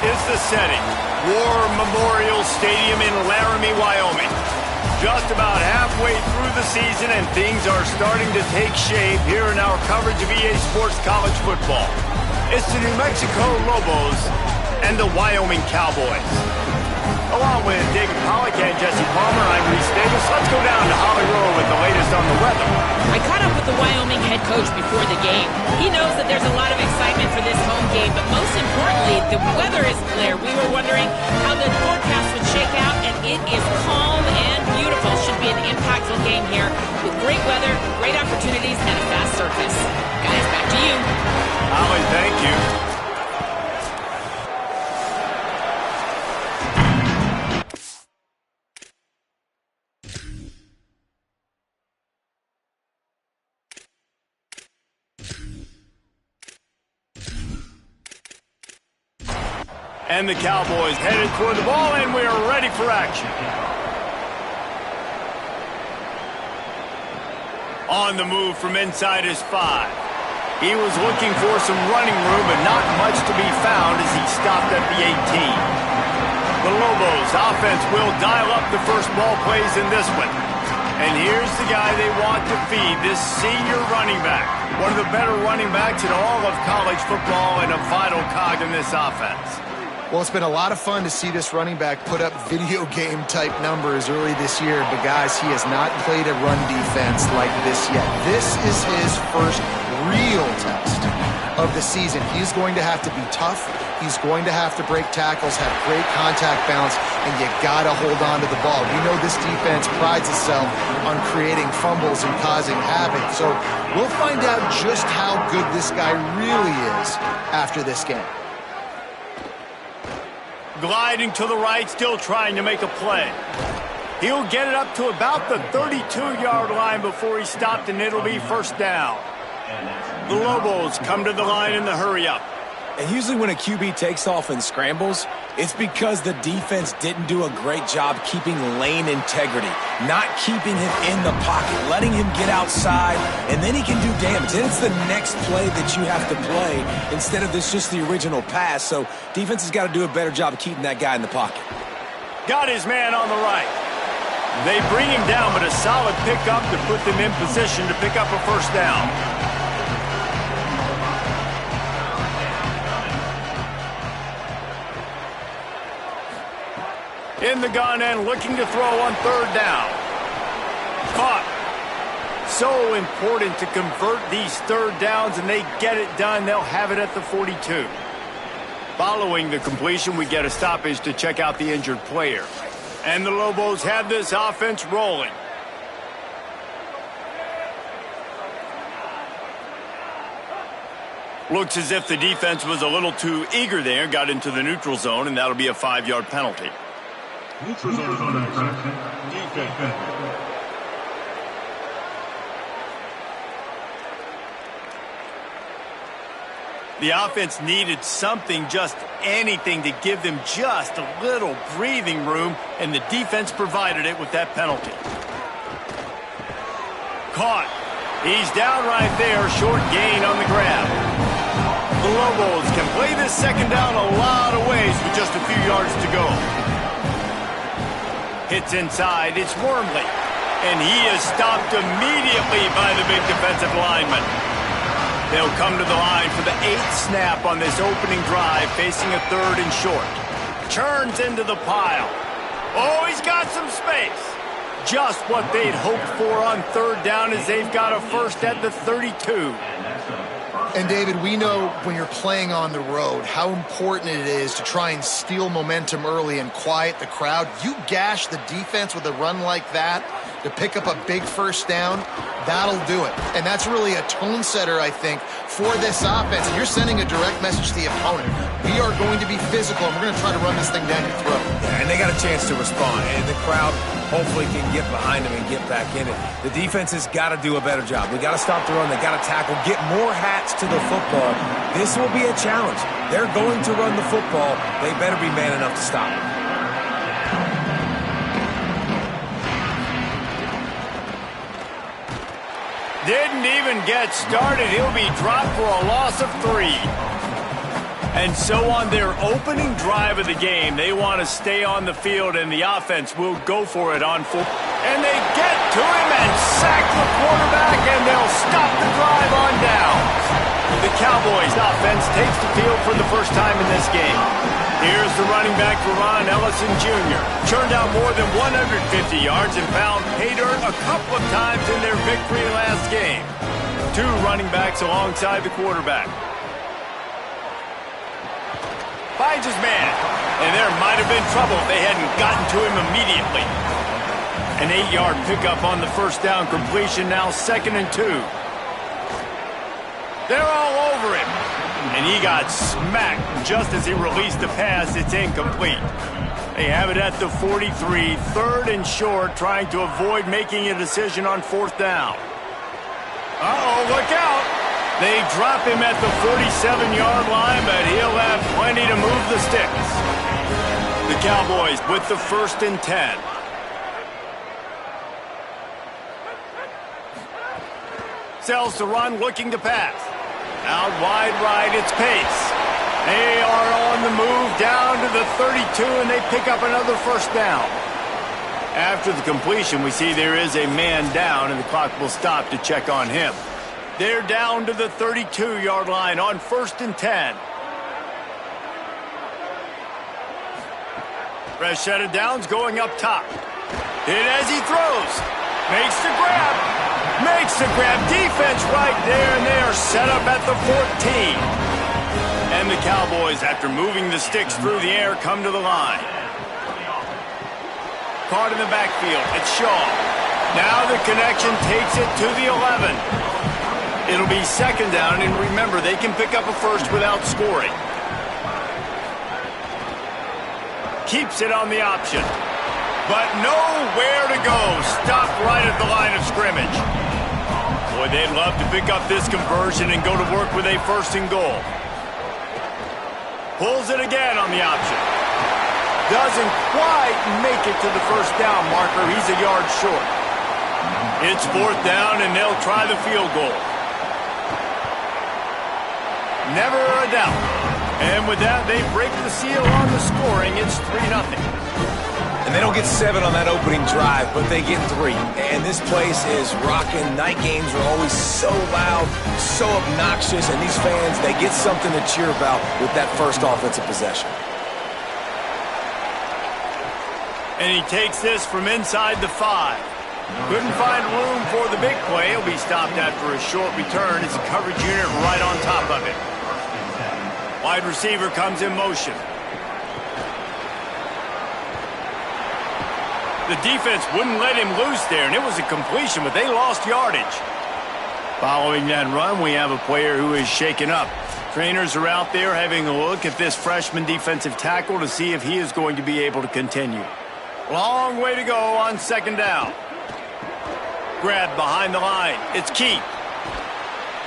is the setting. War Memorial Stadium in Laramie, Wyoming. Just about halfway through the season, and things are starting to take shape here in our coverage of EA Sports College football. It's the New Mexico Lobos and the Wyoming Cowboys. Along with David Pollack and Jesse Palmer, I'm Reese Davis. Let's go down to Holly Rowe with the latest on the weather. I caught up with the Wyoming head coach before the game. He knows that there's a lot of excitement for this home game, but most importantly, the weather is clear. We were wondering how the forecast would shake out, and it is calm and beautiful. Should be an impactful game here with great weather, great opportunities, and a fast surface. Guys, back to you. Holly, thank you. And the Cowboys headed toward the ball, and we are ready for action. On the move from inside his 5. He was looking for some running room, but not much to be found as he stopped at the 18. The Lobos offense will dial up the first ball plays in this one. And here's the guy they want to feed, this senior running back. One of the better running backs in all of college football and a vital cog in this offense. Well, it's been a lot of fun to see this running back put up video game type numbers early this year, but guys, he has not played a run defense like this yet. This is his first real test of the season. He's going to have to be tough. He's going to have to break tackles, have great contact balance, and you gotta hold on to the ball. We know this defense prides itself on creating fumbles and causing havoc, so we'll find out just how good this guy really is after this game. Gliding to the right, still trying to make a play. He'll get it up to about the 32-yard line before he stopped, and it'll be first down. The Lobos come to the line in the hurry-up. And usually when a QB takes off and scrambles, it's because the defense didn't do a great job keeping lane integrity, not keeping him in the pocket, letting him get outside, and then he can do damage. And it's the next play that you have to play instead of just the original pass. So defense has got to do a better job of keeping that guy in the pocket. Got his man on the right. They bring him down, but a solid pickup to put them in position to pick up a first down. In the gun and looking to throw on third down. Caught. So important to convert these third downs, and they get it done. They'll have it at the 42. Following the completion, we get a stoppage to check out the injured player. And the Lobos have this offense rolling. Looks as if the defense was a little too eager there, got into the neutral zone, and that'll be a 5-yard penalty. Neutral zone defense. The offense needed something, just anything, to give them just a little breathing room, and the defense provided it with that penalty. Caught. He's down right there, short gain on the grab. The Lobos can play this second down a lot of ways with just a few yards to go. Hits inside, it's Wormley, and he is stopped immediately by the big defensive lineman. They'll come to the line for the 8th snap on this opening drive, facing a 3rd and short. Turns into the pile. Oh, he's got some space. Just what they'd hoped for on 3rd down, as they've got a first at the 32. And David, we know when you're playing on the road how important it is to try and steal momentum early and quiet the crowd. You gash the defense with a run like that to pick up a big first down, that'll do it. And that's really a tone setter, I think, for this offense. And you're sending a direct message to the opponent. We are going to be physical, and we're going to try to run this thing down your throat. Yeah, and they got a chance to respond, and the crowd hopefully can get behind them and get back in it. The defense has got to do a better job. We got to stop the run. They got to tackle, get more hats to the football. This will be a challenge. They're going to run the football. They better be man enough to stop it. Didn't even get started. He'll be dropped for a loss of 3. And so on their opening drive of the game, they want to stay on the field, and the offense will go for it on fourth. And they get to him and sack the quarterback, and they'll stop the drive on down. The Cowboys offense takes the field for the first time in this game. Here's the running back for Ron Ellison Jr. Churned out more than 150 yards and found pay dirt a couple of times in their victory last game. 2 running backs alongside the quarterback. Finds his man, and there might have been trouble if they hadn't gotten to him immediately. An 8-yard pickup on the first down completion, now 2nd and 2. They're all over him, and he got smacked just as he released the pass. It's incomplete. They have it at the 43, 3rd and short, trying to avoid making a decision on 4th down. Uh-oh, look out! They drop him at the 47-yard line, but he'll have plenty to move the sticks. The Cowboys with the 1st and 10. Sells to run, looking to pass. Out wide right, it's Pace. They are on the move down to the 32, and they pick up another 1st down. After the completion, we see there is a man down, and the clock will stop to check on him. They're down to the 32-yard line on 1st and 10. Fresh set of downs going up top. Hit as he throws. Makes the grab. Makes the grab. Defense right there, and they are set up at the 14. And the Cowboys, after moving the sticks through the air, come to the line. Caught in the backfield. It's Shaw. Now the connection takes it to the 11. It'll be 2nd down, and remember, they can pick up a 1st without scoring. Keeps it on the option. But nowhere to go. Stopped right at the line of scrimmage. Boy, they'd love to pick up this conversion and go to work with a 1st and goal. Pulls it again on the option. Doesn't quite make it to the 1st down marker. He's a yard short. It's 4th down, and they'll try the field goal. Never a doubt. And with that, they break the seal on the scoring. It's 3-0. And they don't get 7 on that opening drive, but they get 3. And this place is rocking. Night games are always so loud, so obnoxious, and these fans, they get something to cheer about with that first offensive possession. And he takes this from inside the 5. Couldn't find room for the big play. He'll be stopped after a short return. It's a coverage unit right on top of it. Wide receiver comes in motion. The defense wouldn't let him loose there, and it was a completion, but they lost yardage. Following that run, we have a player who is shaken up. Trainers are out there having a look at this freshman defensive tackle to see if he is going to be able to continue. Long way to go on 2nd down. Grab behind the line. It's Keith.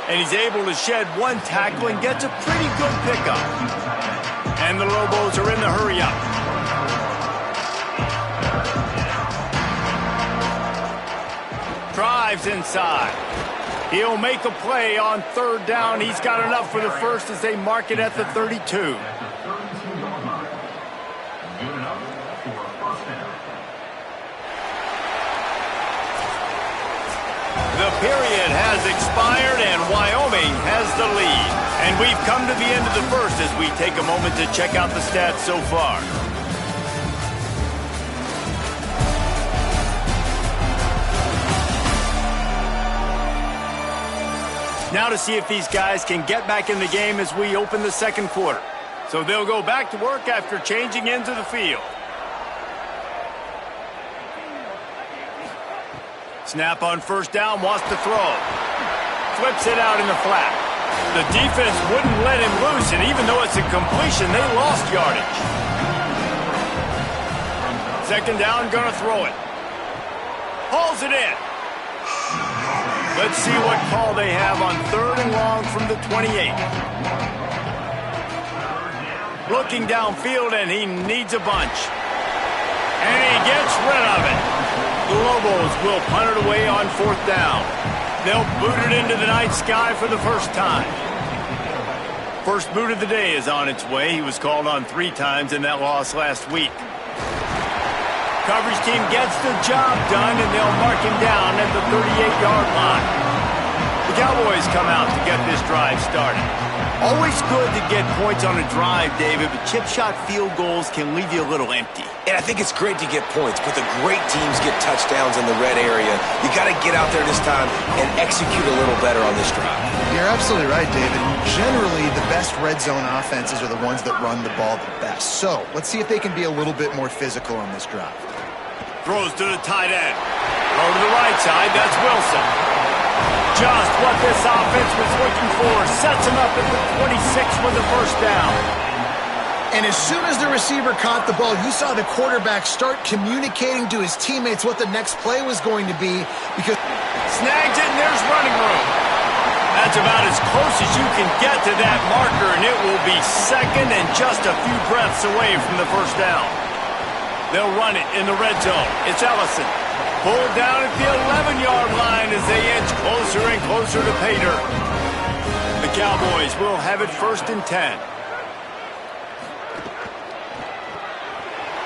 And he's able to shed 1 tackle and gets a pretty good pickup. And the Lobos are in the hurry-up. Drives inside. He'll make a play on 3rd down. He's got enough for the 1st as they mark it at the 32. The period has expired, and Wyoming has the lead. And we've come to the end of the 1st as we take a moment to check out the stats so far. Now to see if these guys can get back in the game as we open the 2nd quarter. So they'll go back to work after changing into the field. Snap on 1st down, wants to throw. Flips it out in the flat. The defense wouldn't let him loose, and even though it's a completion, they lost yardage. 2nd down, gonna throw it. Hauls it in. Let's see what call they have on 3rd and long from the 28. Looking downfield, and he needs a bunch. And he gets rid of it. The Lobos will punt it away on 4th down. They'll boot it into the night sky for the first time. first boot of the day is on its way. He was called on 3 times in that loss last week. Coverage team gets the job done, and they'll mark him down at the 38-yard line. The Cowboys come out to get this drive started. Always good to get points on a drive, David, but chip shot field goals can leave you a little empty. And I think it's great to get points, but the great teams get touchdowns in the red area. You got to get out there this time and execute a little better on this drive. You're absolutely right, David. Generally, the best red zone offenses are the ones that run the ball the best. So let's see if they can be a little bit more physical on this drive. Throws to the tight end. Throw to the right side. That's Wilson. Just what this offense was looking for. Sets him up at the 26 with the first down. And as soon as the receiver caught the ball, you saw the quarterback start communicating to his teammates what the next play was going to be, because snags it, and there's running room. That's about as close as you can get to that marker, and it will be second and just a few breaths away from the first down. They'll run it in the red zone. It's Ellison. Pulled down at the 11-yard line as they inch closer and closer to pay dirt. The Cowboys will have it 1st and 10.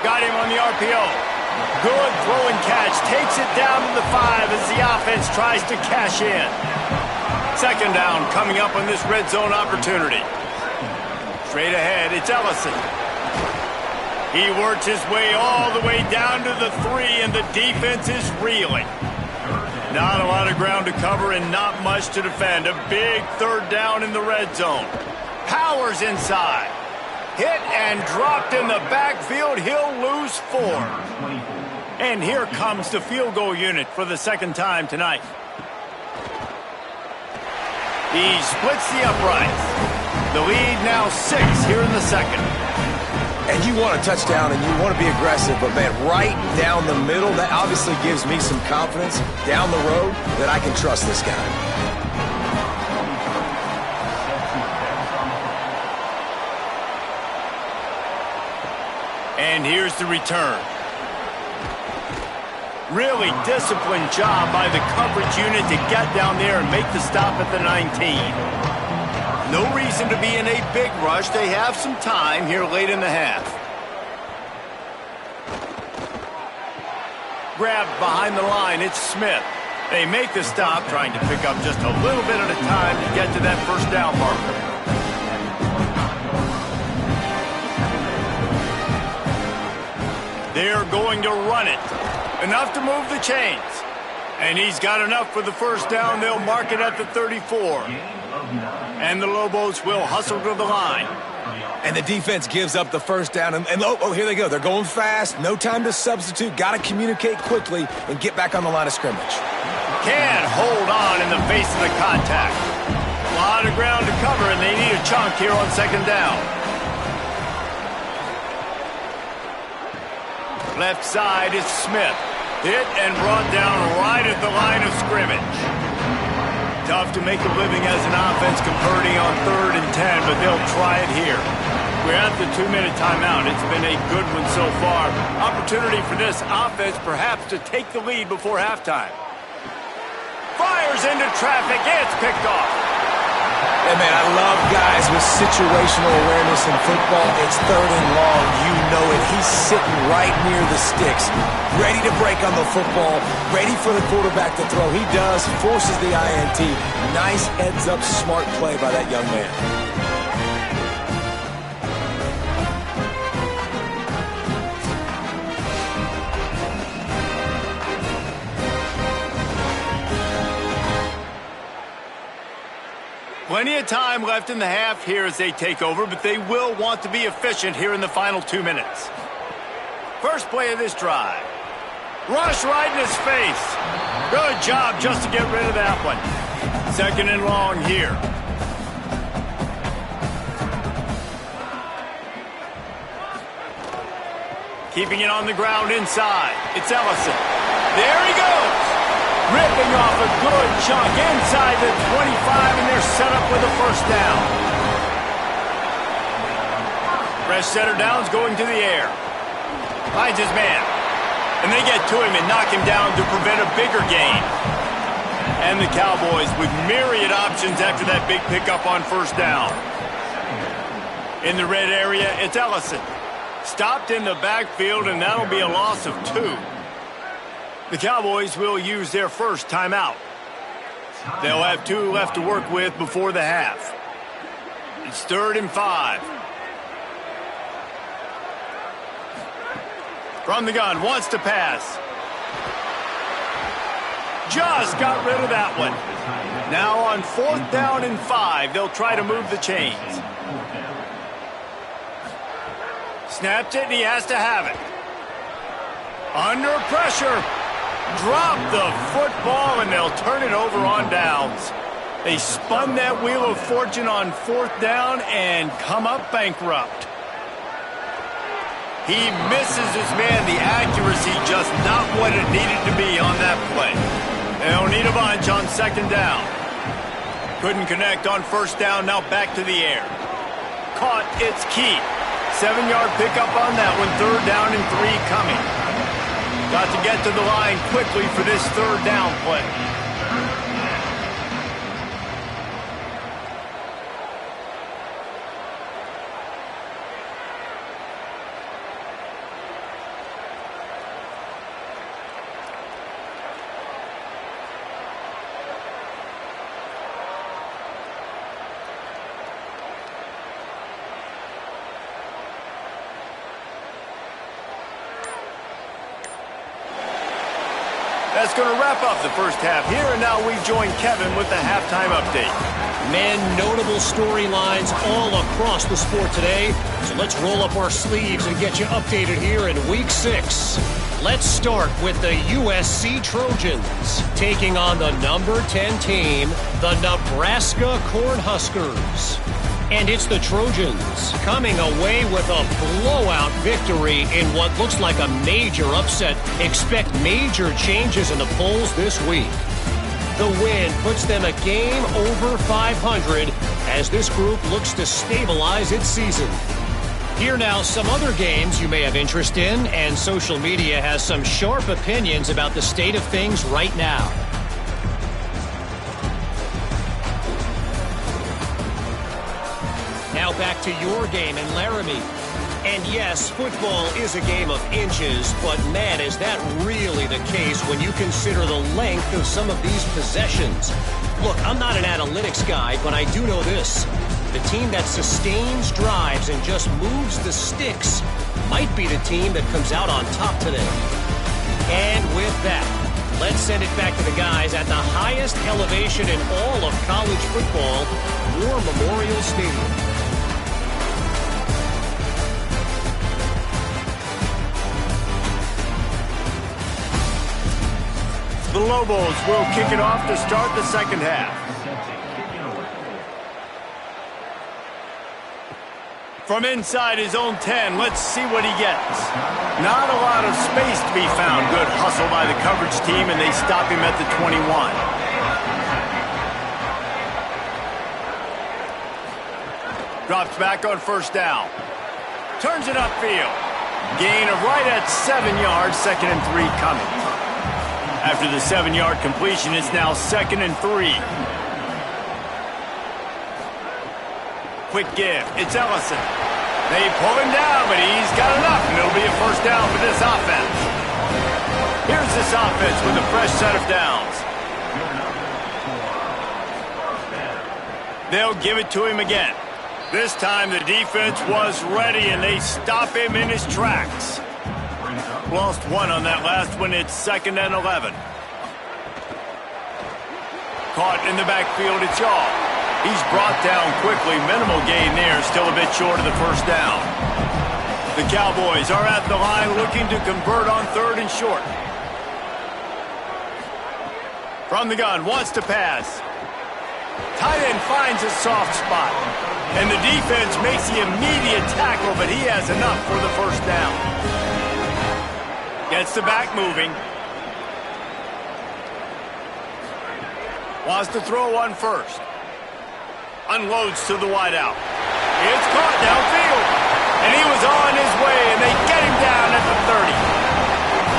Got him on the RPO. Good throw and catch. Takes it down to the 5 as the offense tries to cash in. 2nd down coming up on this red zone opportunity. Straight ahead, it's Ellison. He works his way all the way down to the 3, and the defense is reeling. Not a lot of ground to cover and not much to defend. A big 3rd down in the red zone. Powers inside. Hit and dropped in the backfield. He'll lose 4. And here comes the field goal unit for the 2nd time tonight. He splits the uprights. The lead now 6 here in the 2nd. And you want a touchdown and you want to be aggressive, but man, right down the middle, that obviously gives me some confidence down the road that I can trust this guy. And here's the return. Really disciplined job by the coverage unit to get down there and make the stop at the 19. No reason to be in a big rush. They have some time here late in the half. Grabbed behind the line, it's Smith. They make the stop, trying to pick up just a little bit at a time to get to that 1st down marker. They're going to run it. Enough to move the chains. And he's got enough for the 1st down. They'll mark it at the 34. And the Lobos will hustle to the line. And the defense gives up the 1st down. And oh, here they go. They're going fast. No time to substitute. Got to communicate quickly and get back on the line of scrimmage. Can't hold on in the face of the contact. A lot of ground to cover, and they need a chunk here on 2nd down. Left side is Smith. Hit and brought down right at the line of scrimmage. Tough to make a living as an offense converting on 3rd and 10, but they'll try it here. We're at the 2-minute timeout. It's been a good one so far. Opportunity for this offense perhaps to take the lead before halftime. Fires into traffic. It's picked off. Hey, man, I love guys with situational awareness in football. It's 3rd and long. You know it. He's sitting right near the sticks, ready to break on the football, ready for the quarterback to throw. He does, forces the INT. Nice heads-up, smart play by that young man. Plenty of time left in the half here as they take over, but they will want to be efficient here in the final 2 minutes. First play of this drive. Rush right in his face. Good job just to get rid of that one. 2nd and long here. Keeping it on the ground inside. It's Ellison. There he goes. Ripping off a good chunk inside the 25, and they're set up with a 1st down. Fresh setter downs going to the air. Finds his man. And they get to him and knock him down to prevent a bigger gain. And the Cowboys with myriad options after that big pickup on 1st down. In the red area, it's Ellison. Stopped in the backfield, and that'll be a loss of 2. The Cowboys will use their first timeout. They'll have 2 left to work with before the half. It's 3rd and 5. From the gun, wants to pass. Just got rid of that one. Now on 4th down and 5, they'll try to move the chains. Snapped it, and he has to have it. Under pressure. Drop the football, and they'll turn it over on downs. They spun that wheel of fortune on 4th down and come up bankrupt. He misses his man. The accuracy just not what it needed to be on that play. They'll need a bunch on 2nd down. Couldn't connect on 1st down. Now back to the air. Caught. It's key. 7-yard pickup on that one. 3rd down and 3 coming. Got to get to the line quickly for this 3rd down play. That's going to wrap up the first half here, and now we join Kevin with the halftime update. Man, notable storylines all across the sport today. So let's roll up our sleeves and get you updated here in Week 6. Let's start with the USC Trojans taking on the number 10 team, the Nebraska Cornhuskers. And it's the Trojans coming away with a blowout victory in what looks like a major upset. Expect major changes in the polls this week. The win puts them a game over 500 as this group looks to stabilize its season. Here now some other games you may have interest in, and social media has some sharp opinions about the state of things right now. Now back to your game in Laramie. And yes, football is a game of inches, but man, is that really the case when you consider the length of some of these possessions. Look, I'm not an analytics guy, but I do know this. The team that sustains drives and just moves the sticks might be the team that comes out on top today. And with that, let's send it back to the guys at the highest elevation in all of college football, War Memorial Stadium. The Lobos will kick it off to start the second half. From inside his own 10, let's see what he gets. Not a lot of space to be found. Good hustle by the coverage team, and they stop him at the 21. Drops back on 1st down. Turns it upfield. Gain of right at 7 yards, 2nd and 3 coming. After the 7-yard completion, it's now 2nd and 3. Quick give. It's Ellison. They pull him down, but he's got enough, and it'll be a 1st down for this offense. Here's this offense with a fresh set of downs. They'll give it to him again. This time the defense was ready, and they stop him in his tracks. Lost 1 on that last one. It's 2nd and 11. Caught in the backfield. It's Yaw. He's brought down quickly. Minimal gain there. Still a bit short of the 1st down. The Cowboys are at the line looking to convert on 3rd and short. From the gun. Wants to pass. Tight end finds a soft spot. And the defense makes the immediate tackle, but he has enough for the 1st down. Gets the back moving. Wants to throw on 1st. Unloads to the wideout. It's caught downfield. And he was on his way, and they get him down at the 30.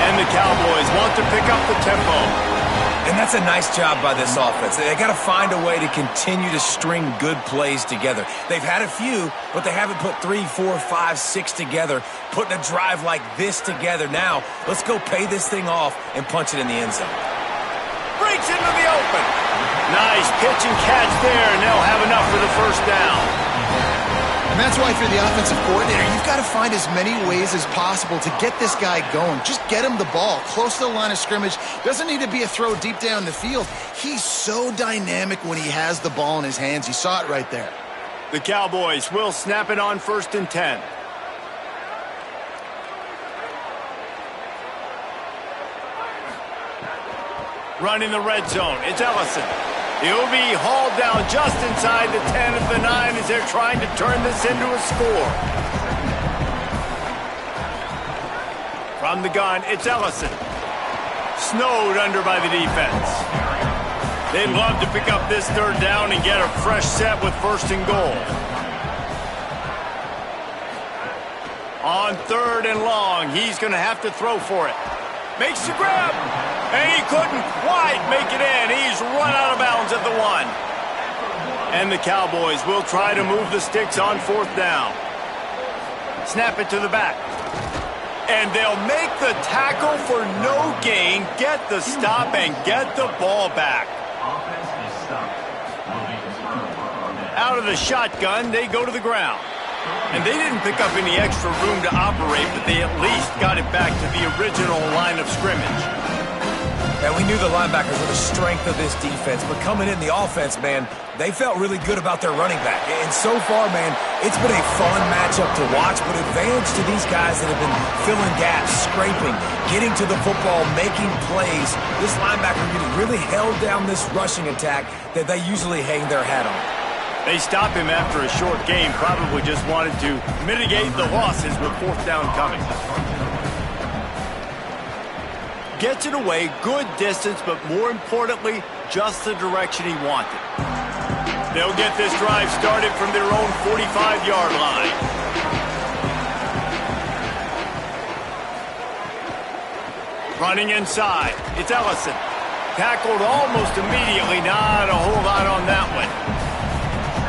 And the Cowboys want to pick up the tempo. And that's a nice job by this offense. They got to find a way to continue to string good plays together. They've had a few, but they haven't put 3, 4, 5, 6 together, putting a drive like this together. Now, let's go pay this thing off and punch it in the end zone. Breaks into the open. Nice pitch and catch there, and they'll have enough for the first down. And that's why, if you're the offensive coordinator, you've got to find as many ways as possible to get this guy going. Just get him the ball close to the line of scrimmage. Doesn't need to be a throw deep down the field. He's so dynamic when he has the ball in his hands. You saw it right there. The Cowboys will snap it on 1st and 10. Running the red zone. It's Ellison. He'll be hauled down just inside the 10 of the 9 as they're trying to turn this into a score. From the gun, it's Ellison. Snowed under by the defense. They'd love to pick up this 3rd down and get a fresh set with 1st and goal. On 3rd and long, he's going to have to throw for it. Makes the grab, and he couldn't quite make it in. He's run out of bounds at the 1. And the Cowboys will try to move the sticks on 4th down. Snap it to the back. And they'll make the tackle for no gain, get the stop, and get the ball back. Out of the shotgun, they go to the ground. And they didn't pick up any extra room to operate, but they at least got it back to the original line of scrimmage. And we knew the linebackers were the strength of this defense, but coming in the offense, man, they felt really good about their running back. And so far, man, it's been a fun matchup to watch, but advantage to these guys that have been filling gaps, scraping, getting to the football, making plays. This linebacker really held down this rushing attack that they usually hang their hat on. They stopped him after a short game, probably just wanted to mitigate the losses with 4th down coming. Gets it away, good distance, but more importantly, just the direction he wanted. They'll get this drive started from their own 45-yard line. Running inside, it's Ellison. Tackled almost immediately, not a whole lot on that one.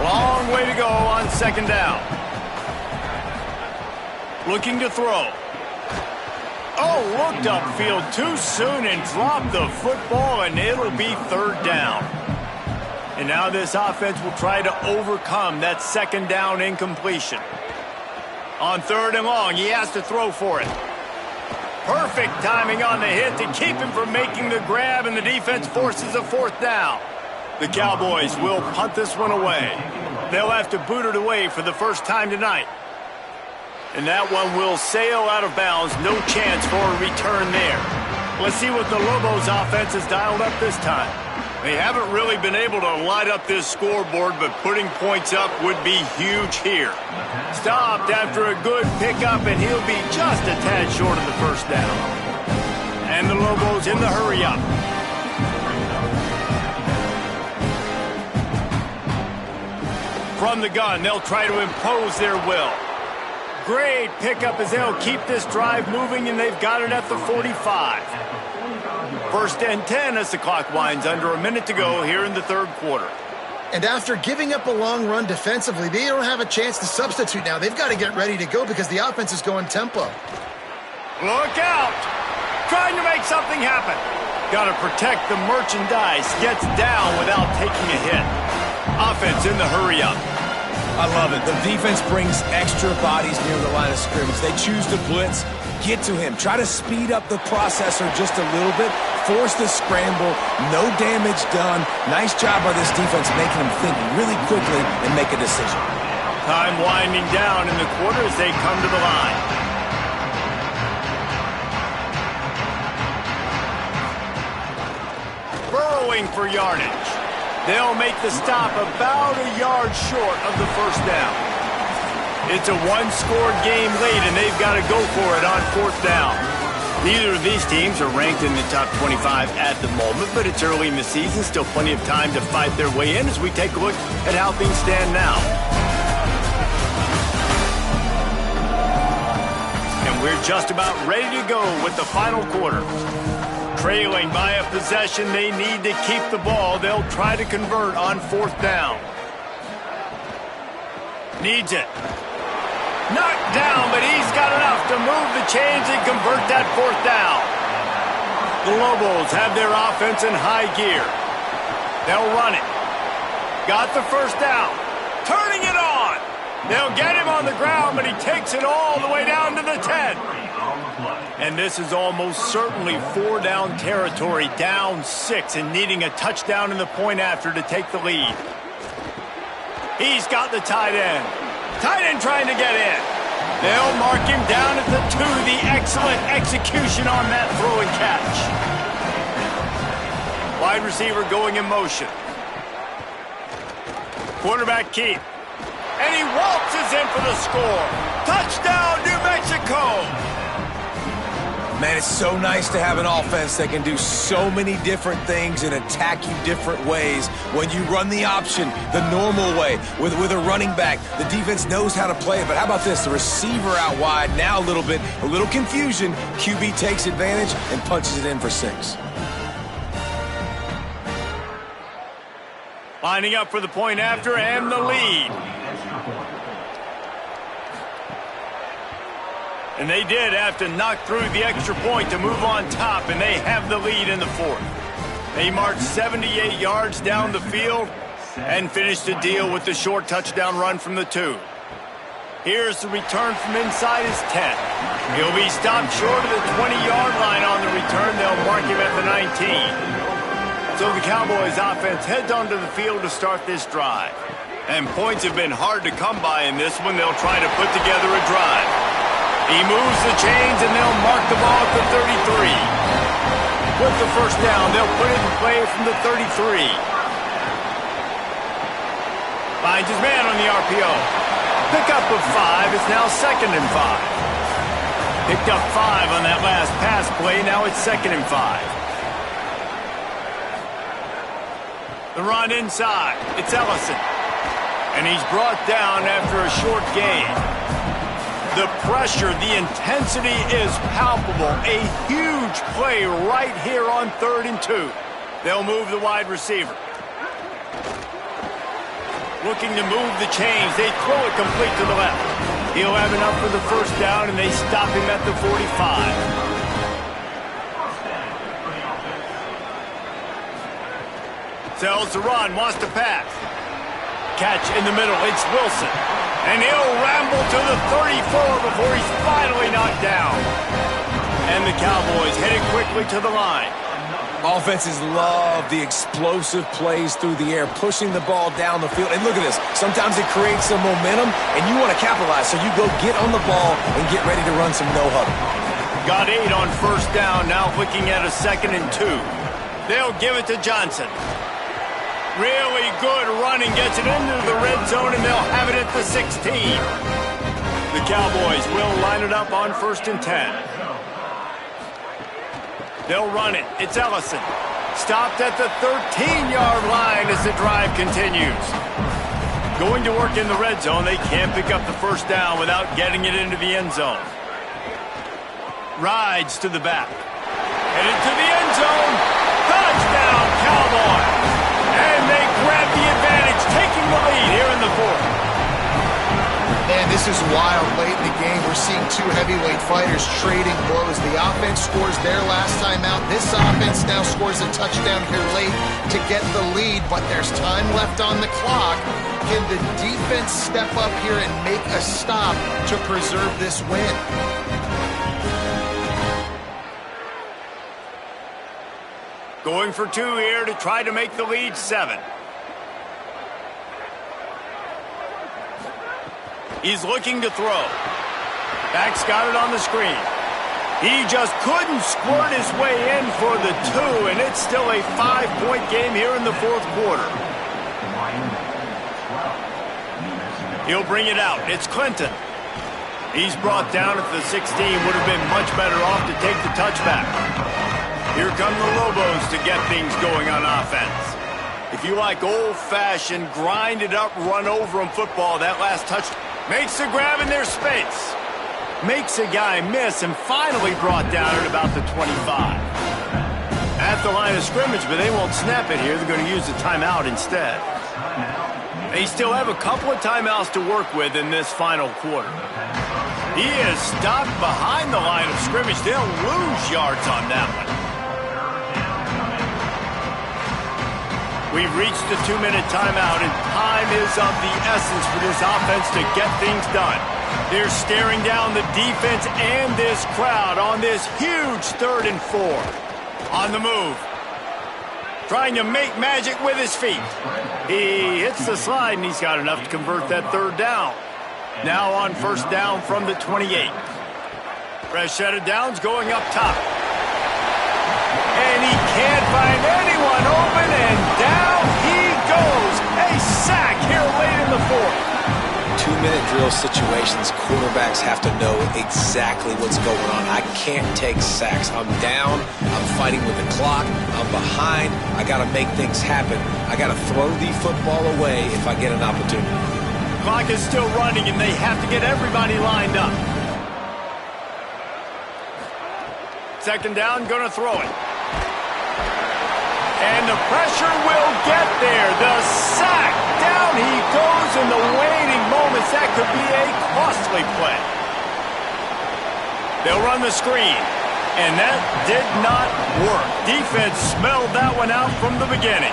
Long way to go on 2nd down. Looking to throw. Oh, looked upfield too soon and dropped the football, and it'll be 3rd down. And now this offense will try to overcome that 2nd down incompletion. On 3rd and long, he has to throw for it. Perfect timing on the hit to keep him from making the grab, and the defense forces a 4th down. The Cowboys will punt this one away. They'll have to boot it away for the first time tonight. And that one will sail out of bounds. No chance for a return there. Let's see what the Lobos offense has dialed up this time. They haven't really been able to light up this scoreboard, but putting points up would be huge here. Stopped after a good pickup, and he'll be just a tad short of the 1st down. And the Lobos in the hurry-up. From the gun, they'll try to impose their will. Great pickup as they'll keep this drive moving, and they've got it at the 45. 1st and 10 as the clock winds under a minute to go here in the 3rd quarter. And after giving up a long run defensively, they don't have a chance to substitute now. They've got to get ready to go because the offense is going tempo. Look out! Trying to make something happen. Got to protect the merchandise. Gets down without taking a hit. Offense in the hurry-up. I love it. The defense brings extra bodies near the line of scrimmage. They choose to blitz, get to him, try to speed up the processor just a little bit, force the scramble, no damage done. Nice job by this defense making him think really quickly and make a decision. Time winding down in the quarter as they come to the line. Burrowing for yardage. They'll make the stop about a yard short of the 1st down. It's a one-scored game late, and they've got to go for it on 4th down. Neither of these teams are ranked in the top 25 at the moment, but it's early in the season, still plenty of time to fight their way in as we take a look at how things stand now. And we're just about ready to go with the final quarter. Trailing by a possession, they need to keep the ball. They'll try to convert on 4th down. Needs it. Knocked down, but he's got enough to move the chains and convert that 4th down. The Lobos have their offense in high gear. They'll run it. Got the 1st down. Turning it on. They'll get him on the ground, but he takes it all the way down to the 10. And this is almost certainly 4-down territory, down 6, and needing a touchdown in the point after to take the lead. He's got the tight end. Tight end trying to get in. They'll mark him down at the 2. The excellent execution on that throw and catch. Wide receiver going in motion. Quarterback keep. And he waltzes in for the score. Touchdown, New Mexico! Man, it's so nice to have an offense that can do so many different things and attack you different ways. When you run the option the normal way with a running back, the defense knows how to play it. But how about this? The receiver out wide, now a little confusion. QB takes advantage and punches it in for 6. Lining up for the point after and the lead. And they did have to knock through the extra point to move on top, and they have the lead in the 4th. They marched 78 yards down the field and finished the deal with the short touchdown run from the 2. Here's the return from inside his 10. He'll be stopped short of the 20-yard line on the return. They'll mark him at the 19. So the Cowboys offense heads onto the field to start this drive. And points have been hard to come by in this one. They'll try to put together a drive. He moves the chains, and they'll mark the ball at the 33. With the 1st down, they'll put it in play from the 33. Finds his man on the RPO. Pickup of 5 is now 2nd and 5. Picked up 5 on that last pass play. Now it's 2nd and 5. The run inside. It's Ellison. And he's brought down after a short gain. The pressure, the intensity is palpable. A huge play right here on 3rd and 2. They'll move the wide receiver. Looking to move the chains. They throw it complete to the left. He'll have enough for the 1st down, and they stop him at the 45. Sells the run, wants to pass. Catch in the middle, it's Wilson. And he'll ramble to the 34 before he's finally knocked down. And the Cowboys headed quickly to the line. Offenses love the explosive plays through the air, pushing the ball down the field. And look at this. Sometimes it creates some momentum, and you want to capitalize. So you go get on the ball and get ready to run some no-huddle. Got 8 on 1st down, now looking at a 2nd and 2. They'll give it to Johnson. Really good running, gets it into the red zone, and they'll have it at the 16. The Cowboys will line it up on 1st and 10. They'll run it. It's Ellison. Stopped at the 13-yard line as the drive continues. Going to work in the red zone. They can't pick up the 1st down without getting it into the end zone. Rides to the back. Headed to the end zone. Touchdown, Cowboys! And they grab the advantage, taking the lead here in the 4th. Man, this is wild. Late in the game, we're seeing 2 heavyweight fighters trading blows. The offense scores their last time out. This offense now scores a touchdown here late to get the lead, but there's time left on the clock. Can the defense step up here and make a stop to preserve this win? Going for 2 here to try to make the lead 7. He's looking to throw. Back's got it on the screen. He just couldn't squirt his way in for the 2, and it's still a 5-point game here in the 4th quarter. He'll bring it out. It's Clinton. He's brought down at the 16. Would have been much better off to take the touchback. Here come the Lobos to get things going on offense. If you like old-fashioned, grind-it-up, run-over-'em football, that last touch makes the grab in their space. Makes a guy miss and finally brought down at about the 25. the line of scrimmage, but they won't snap it here. They're going to use the timeout instead. They still have a couple of timeouts to work with in this final quarter. He is stopped behind the line of scrimmage. They'll lose yards on that one. We've reached the 2-minute timeout, and time is of the essence for this offense to get things done. They're staring down the defense and this crowd on this huge 3rd and 4. On the move. Trying to make magic with his feet. He hits the slide, and he's got enough to convert that 3rd down. Now on 1st down from the 28. Fresh set of downs going up top. And he can't find anyone open, and down he goes. A sack here late in the 4th. 2-minute drill situations, quarterbacks have to know exactly what's going on. I can't take sacks. I'm down. I'm fighting with the clock. I'm behind. I got to make things happen. I got to throw the football away if I get an opportunity. Clock is still running, and they have to get everybody lined up. 2nd down, going to throw it. And the pressure will get there. The sack. Down he goes in the waiting moments. That could be a costly play. They'll run the screen. And that did not work. Defense smelled that one out from the beginning.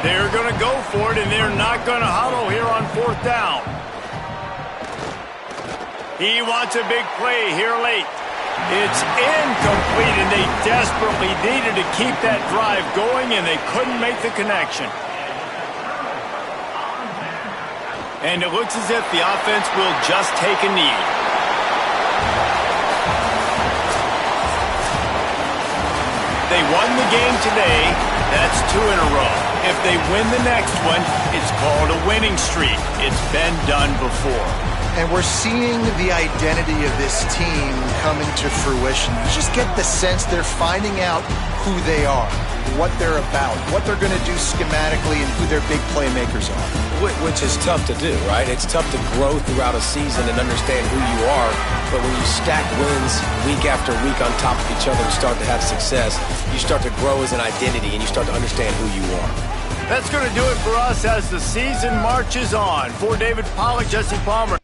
They're going to go for it, and they're not going to huddle here on 4th down. He wants a big play here late. It's incomplete, and they desperately needed to keep that drive going, and they couldn't make the connection. And it looks as if the offense will just take a knee. They won the game today. That's 2 in a row. If they win the next one, it's called a winning streak. It's been done before. And we're seeing the identity of this team come into fruition. You just get the sense they're finding out who they are, what they're about, what they're going to do schematically, and who their big playmakers are. Which is tough to do, right? It's tough to grow throughout a season and understand who you are. But when you stack wins week after week on top of each other and start to have success, you start to grow as an identity and you start to understand who you are. That's going to do it for us as the season marches on. For David Pollack, Jesse Palmer.